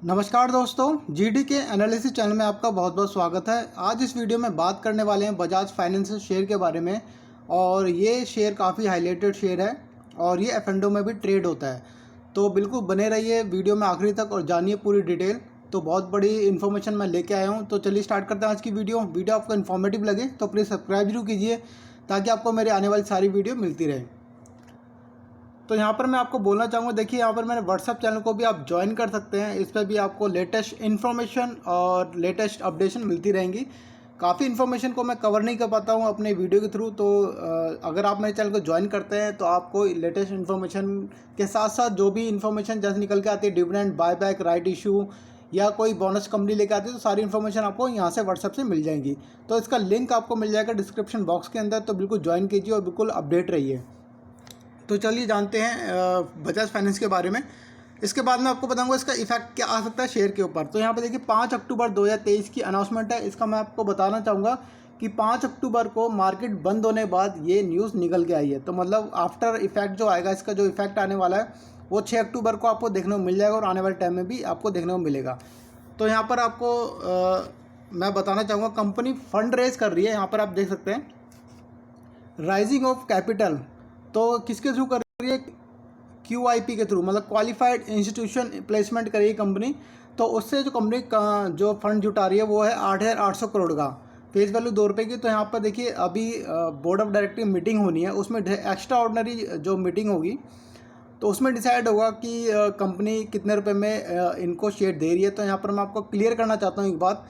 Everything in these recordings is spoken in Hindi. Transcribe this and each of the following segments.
नमस्कार दोस्तों, जीडी के एनालिसिस चैनल में आपका बहुत बहुत स्वागत है। आज इस वीडियो में बात करने वाले हैं बजाज फाइनेंस शेयर के बारे में। और ये शेयर काफ़ी हाईलाइटेड शेयर है और ये एफ&ओ में भी ट्रेड होता है। तो बिल्कुल बने रहिए वीडियो में आखिरी तक और जानिए पूरी डिटेल। तो बहुत बड़ी इन्फॉर्मेशन मैं लेके आया हूँ। तो चलिए स्टार्ट करते हैं आज की वीडियो आपको इन्फॉर्मेटिव लगे तो प्लीज़ सब्सक्राइब जरूर कीजिए ताकि आपको मेरी आने वाली सारी वीडियो मिलती रहे। तो यहाँ पर मैं आपको बोलना चाहूँगा, देखिए यहाँ पर मैंने व्हाट्सएप चैनल को भी आप ज्वाइन कर सकते हैं। इस पर भी आपको लेटेस्ट इन्फॉर्मेशन और लेटेस्ट अपडेशन मिलती रहेंगी। काफ़ी इन्फॉर्मेशन को मैं कवर नहीं कर पाता हूँ अपने वीडियो के थ्रू, तो अगर आप मेरे चैनल को ज्वाइन करते हैं तो आपको लेटेस्ट इन्फॉर्मेशन के साथ साथ जो भी इन्फॉर्मेशन जैसे निकल के आती है, डिविडेंड, बायबैक, राइट इशू या कोई बोनस कंपनी लेकर आती है, तो सारी इन्फॉर्मेशन आपको यहाँ से व्हाट्सएप से मिल जाएंगी। तो इसका लिंक आपको मिल जाएगा डिस्क्रिप्शन बॉक्स के अंदर। तो बिल्कुल ज्वाइन कीजिए और बिल्कुल अपडेट रहिए। तो चलिए जानते हैं बजाज फाइनेंस के बारे में। इसके बाद मैं आपको बताऊंगा इसका इफेक्ट क्या आ सकता है शेयर के ऊपर। तो यहाँ पे देखिए 5 अक्टूबर 2023 की अनाउंसमेंट है। इसका मैं आपको बताना चाहूँगा कि 5 अक्टूबर को मार्केट बंद होने के बाद ये न्यूज़ निकल के आई है। तो मतलब आफ्टर इफेक्ट जो आएगा, इसका जो इफेक्ट आने वाला है वो 6 अक्टूबर को आपको देखने को मिल जाएगा और आने वाले टाइम में भी आपको देखने को मिलेगा। तो यहाँ पर आपको मैं बताना चाहूँगा, कंपनी फंड रेज कर रही है। यहाँ पर आप देख सकते हैं राइजिंग ऑफ कैपिटल। तो किसके थ्रू कर रही है? QIP के थ्रू, मतलब क्वालिफाइड इंस्टीट्यूशन प्लेसमेंट कर रही है कंपनी। तो उससे जो कंपनी का जो फंड जुटा रही है वो है 8,800 करोड़ का, फेस वैल्यू ₹2 की। तो यहाँ पर देखिए अभी बोर्ड ऑफ डायरेक्टर मीटिंग होनी है, उसमें एक्स्ट्रा ऑर्डिनरी जो मीटिंग होगी तो उसमें डिसाइड होगा कि कंपनी कितने रुपए में इनको शेयर दे रही है। तो यहाँ पर मैं आपको क्लियर करना चाहता हूँ एक बात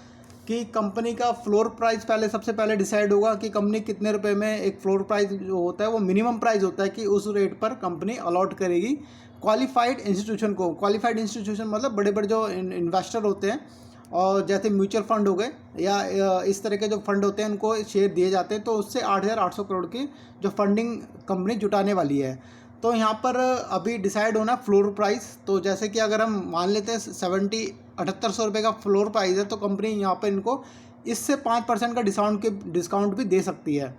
कि कंपनी का फ्लोर प्राइस सबसे पहले डिसाइड होगा कि कंपनी कितने रुपए में, एक फ्लोर प्राइस जो होता है वो मिनिमम प्राइस होता है कि उस रेट पर कंपनी अलॉट करेगी क्वालिफाइड इंस्टीट्यूशन को। क्वालिफाइड इंस्टीट्यूशन मतलब बड़े बड़े जो इन्वेस्टर होते हैं और जैसे म्यूचुअल फंड हो गए या इस तरह के जो फंड होते हैं उनको शेयर दिए जाते हैं। तो उससे 8,800 करोड़ की जो फंडिंग कंपनी जुटाने वाली है। तो यहाँ पर अभी डिसाइड होना फ्लोर प्राइस। तो जैसे कि अगर हम मान लेते हैं 7800 का फ्लोर प्राइस है, तो कंपनी यहाँ पर इनको इससे 5% का डिस्काउंट भी दे सकती है।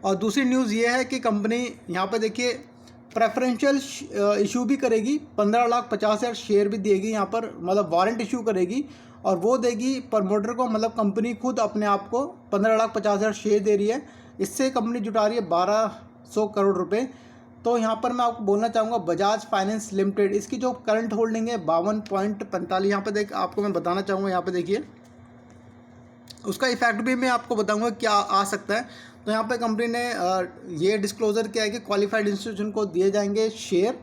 और दूसरी न्यूज़ ये है कि कंपनी यहाँ पे देखिए प्रेफरेंशियल इशू भी करेगी, 15,50,000 शेयर भी देगी यहाँ पर, मतलब वारंट इशू करेगी और वो देगी प्रमोटर को। मतलब कंपनी खुद अपने आप को 15,50,000 शेयर दे रही है। इससे कंपनी जुटा रही है 1,200 करोड़ रुपए। तो यहाँ पर मैं आपको बोलना चाहूँगा बजाज फाइनेंस लिमिटेड, इसकी जो करंट होल्डिंग है 52.45, यहाँ पे आपको मैं बताना चाहूँगा। यहाँ पे देखिए उसका इफेक्ट भी मैं आपको बताऊंगा क्या आ सकता है। तो यहाँ पे कंपनी ने ये डिस्क्लोजर किया है कि क्वालिफाइड इंस्टीट्यूशन को दिए जाएंगे शेयर,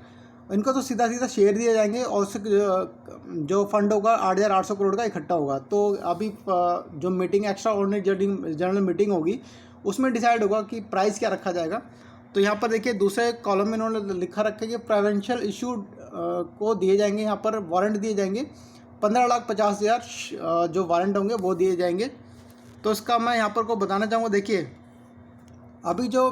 इनको तो सीधा सीधा शेयर दिए जाएंगे और उससे जो फंड होगा 8,800 करोड़ का इकट्ठा होगा। तो अभी जो meeting extra ordinary general meeting होगी उसमें डिसाइड होगा कि प्राइस क्या रखा जाएगा। तो यहाँ पर देखिए दूसरे कॉलम में इन्होंने लिखा रखा है कि प्रेवेंशियल इशू को दिए जाएंगे, यहाँ पर वारंट दिए जाएंगे 15,50,000 जो वारंट होंगे वो दिए जाएंगे। तो इसका मैं यहाँ पर को बताना चाहूँगा, देखिए अभी जो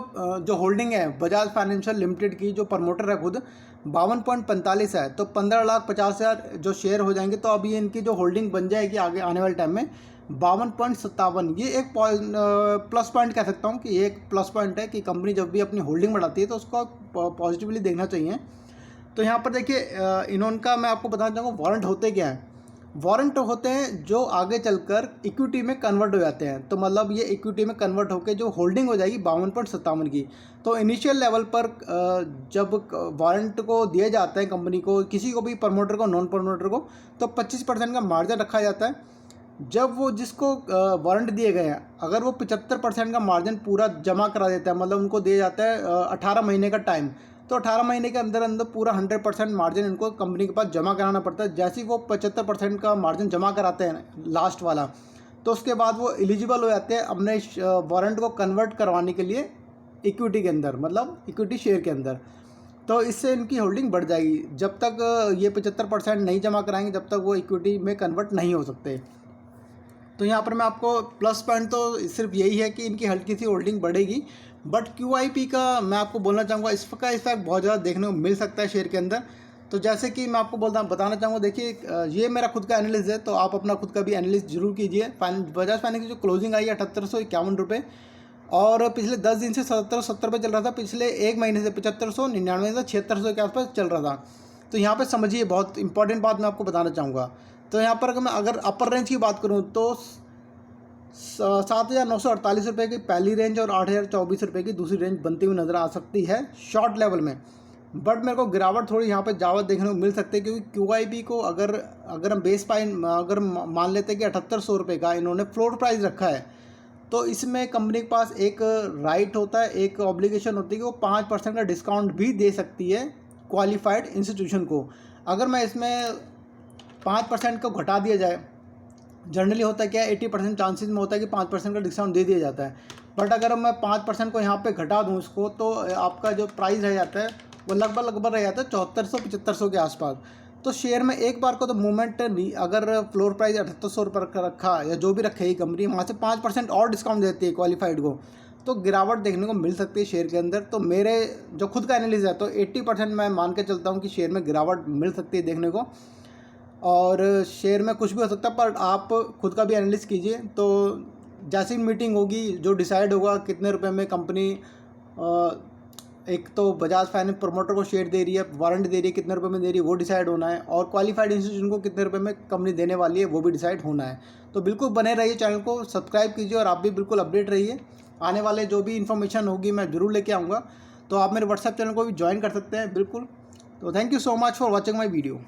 होल्डिंग है बजाज फाइनेंशियल लिमिटेड की, जो प्रमोटर है खुद 52.45 है। तो 15,50,000 जो शेयर हो जाएंगे तो अभी इनकी जो होल्डिंग बन जाएगी आगे आने वाले टाइम में 52.57। ये एक प्लस पॉइंट कह सकता हूँ कि ये एक प्लस पॉइंट है कि कंपनी जब भी अपनी होल्डिंग बढ़ाती है तो उसको पॉजिटिवली देखना चाहिए। तो यहाँ पर देखिए इन्होंने मैं आपको बताना चाहूँगा वारंट होते क्या है। वारंट होते हैं जो आगे चलकर इक्विटी में कन्वर्ट हो जाते हैं। तो मतलब ये इक्विटी में कन्वर्ट होकर जो होल्डिंग हो जाएगी 52.57 की। तो इनिशियल लेवल पर जब वारंट को दिए जाते हैं कंपनी को, किसी को भी, प्रमोटर को, नॉन प्रमोटर को, तो 25% का मार्जिन रखा जाता है। जब वो जिसको वारंट दिए गए हैं अगर वो 75% का मार्जिन पूरा जमा करा देता है, मतलब उनको दिया जाता है 18 महीने का टाइम, तो 18 महीने के अंदर अंदर पूरा 100% मार्जिन इनको कंपनी के पास जमा कराना पड़ता है। जैसे ही वो 75% का मार्जिन जमा कराते हैं लास्ट वाला, तो उसके बाद वो एलिजिबल हो जाते हैं अपने वारंट को कन्वर्ट करवाने के लिए इक्विटी के अंदर, मतलब इक्विटी शेयर के अंदर। तो इससे इनकी होल्डिंग बढ़ जाएगी। जब तक ये 75% नहीं जमा कराएंगे जब तक वो इक्विटी में कन्वर्ट नहीं हो सकते। तो यहाँ पर मैं आपको प्लस पॉइंट तो सिर्फ यही है कि इनकी हल्की सी होल्डिंग बढ़ेगी। बट QIP का मैं आपको बोलना चाहूँगा इसका इफेक्ट बहुत ज़्यादा देखने को मिल सकता है शेयर के अंदर। तो जैसे कि मैं आपको बताना चाहूँगा, देखिए ये मेरा खुद का एनालिसिस है, तो आप अपना खुद का भी एनालिसिस जरूर कीजिए। बजाज फाइनेंस की जो क्लोजिंग आई है 7,851 रुपये और पिछले 10 दिन से 770 रुपये चल रहा था। पिछले एक महीने से 7,599 से 7,600 के आसपास चल रहा था। तो यहाँ पे समझिए, बहुत इंपॉर्टेंट बात मैं आपको बताना चाहूँगा। तो यहाँ पर अगर अपर रेंज की बात करूँ तो 7,948 रुपये की पहली रेंज और 8,024 रुपये की दूसरी रेंज बनती हुई नज़र आ सकती है शॉर्ट लेवल में। बट मेरे को गिरावट थोड़ी यहाँ पे ज़्यादा देखने को मिल सकती है, क्योंकि QIB को अगर हम बेस प्राइस अगर मान लेते हैं कि 7,800 रुपये का इन्होंने फ्लोर प्राइस रखा है, तो इसमें कंपनी के पास एक राइट होता है, एक ऑब्लिगेशन होती है कि वो 5% का डिस्काउंट भी दे सकती है क्वालिफाइड इंस्टीट्यूशन को। अगर मैं इसमें 5% को घटा दिया जाए, जनरली होता है क्या, 80% चांसेस में होता है कि 5% का डिस्काउंट दे दिया जाता है। बट अगर मैं 5% को यहाँ पे घटा दूँ उसको, तो आपका जो प्राइस रह जाता है वो लगभग रह जाता है 7400-7500 के आसपास। तो शेयर में एक बार को तो मूवमेंट नहीं, अगर फ्लोर प्राइस 7,800 रुपये का रखा या जो भी रखेगी कंपनी, वहाँ से 5% और डिस्काउंट देती है क्वालिफाइड को, तो गिरावट देखने को मिल सकती है शेयर के अंदर। तो मेरे जो खुद का एनालिसिस है, तो 80% मैं मान के चलता हूँ कि शेयर में गिरावट मिल सकती है देखने को, और शेयर में कुछ भी हो सकता है। पर आप खुद का भी एनालिसिस कीजिए। तो जैसी मीटिंग होगी, जो डिसाइड होगा कितने रुपए में कंपनी, एक तो बजाज फाइनेंस प्रमोटर को शेयर दे रही है, वारंट दे रही है, कितने रुपए में दे रही है वो डिसाइड होना है, और क्वालिफाइड इंस्टीट्यूशन को कितने रुपए में कंपनी देने वाली है वो भी डिसाइड होना है। तो बिल्कुल बने रहिए, चैनल को सब्सक्राइब कीजिए और आप भी बिल्कुल अपडेट रहिए। आने वाले जो भी इन्फॉर्मेशन होगी मैं ज़रूर लेके आऊँगा। तो आप मेरे व्हाट्सएप चैनल को भी ज्वाइन कर सकते हैं बिल्कुल। तो thank you so much for watching my video.